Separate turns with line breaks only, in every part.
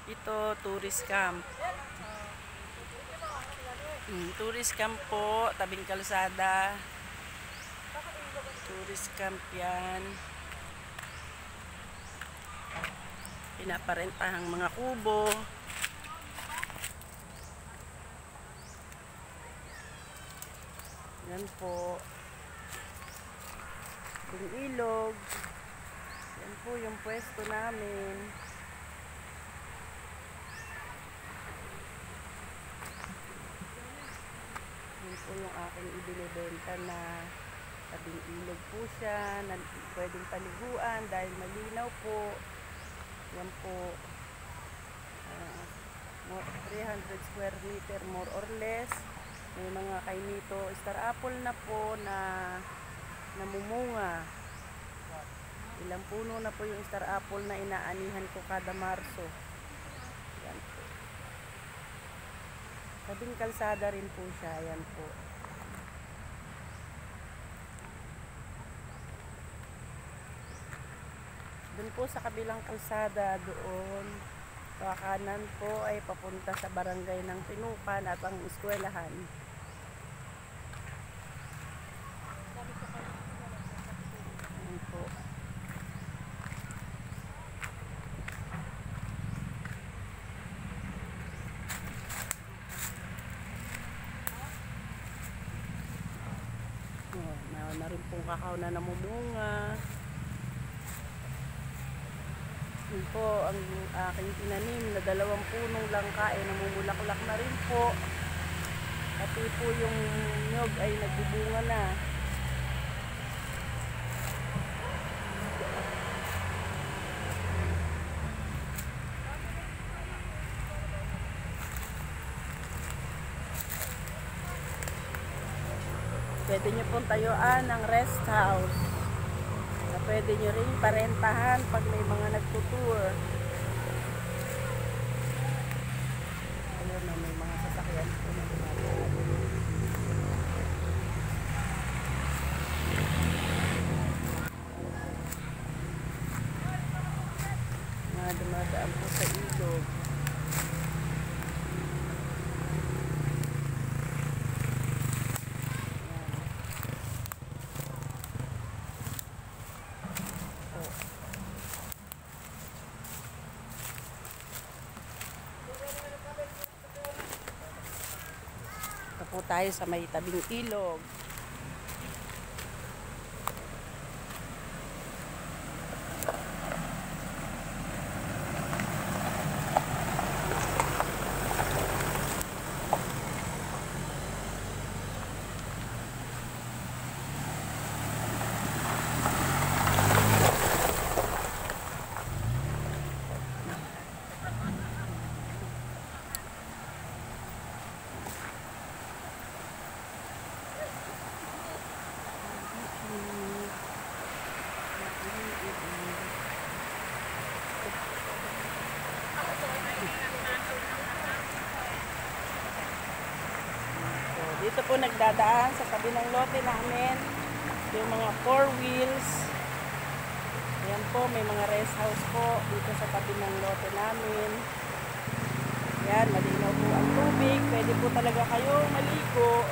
Ito, tourist camp. Tourist camp po, tabing kalsada. Tourist camp yan. Pinaparentahang mga kubo. Yan po. Yung ilog. Yan po yung pwesto namin. Yan po yung aking ibinibenta na tabing ilog po siya. Na pwedeng paliguan dahil malinaw po. Yan po. 300 square meter more or less. May mga kainito star apple na po na namumunga. Ilang puno na po yung star apple na inaanihan ko kada Marso. Yan po. Tabing kalsada rin po siya. Yan po. Doon po sa kabilang kalsada doon. Sa kanan po ay papunta sa barangay ng Pinukan at ang eskwelahan. Yan po. Na rin pong kakao na namumunga. Yun po ang aking tinanim na 2 punong langka ay namumulaklak na rin po. Pati po yung nyog ay nagbubunga na. Pwede nyo pong tayuan ng rest house. Na pwede nyo rin parentahan pag may mga nagtutour. Ayun na, may mga sasakyan po na dumadaan. Mga dumadaan po sa ilog. Po tayo sa may tabing ilog. Dito po nagdadaan sa tabi ng lote namin yung mga 4 wheels. Ayan po, may mga rest house po dito sa tabi ng lote namin. Ayan, malinaw po ang tubig. Pwede po talaga kayong maligo.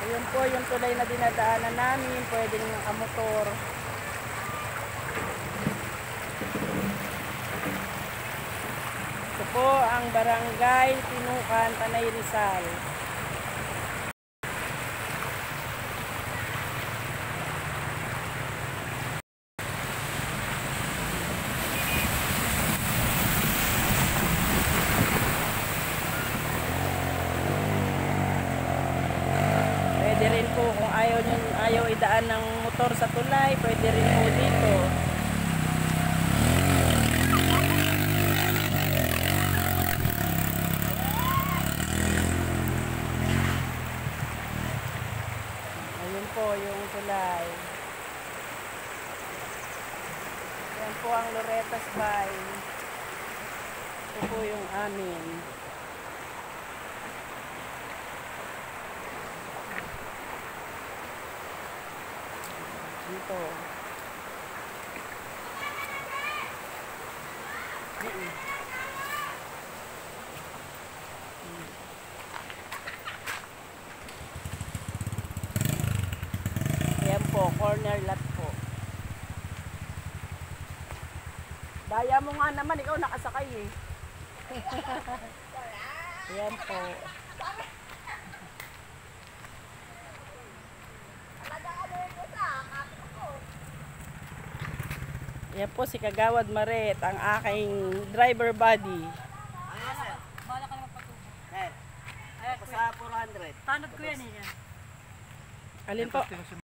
Yun po yung tulay na dinadaanan namin, pwedeng nakamotor. Ito po ang barangay Pinukan, Tanay Rizal. Pwede rin po kung ayaw idaan ng motor sa tulay, pwede rin po dito. Ayun po yung tulay. Yan po ang Loretas Bay. Ito po yung amin. dito. Ayan po, corner lot po. Daya mo nga naman, ikaw nakasakay eh. Ayan po. Ayan po si Kagawad Maret, ang aking driver buddy.
Bala ka naman patubo.
Sa 400.
Tanod ko yan eh.
Alin po?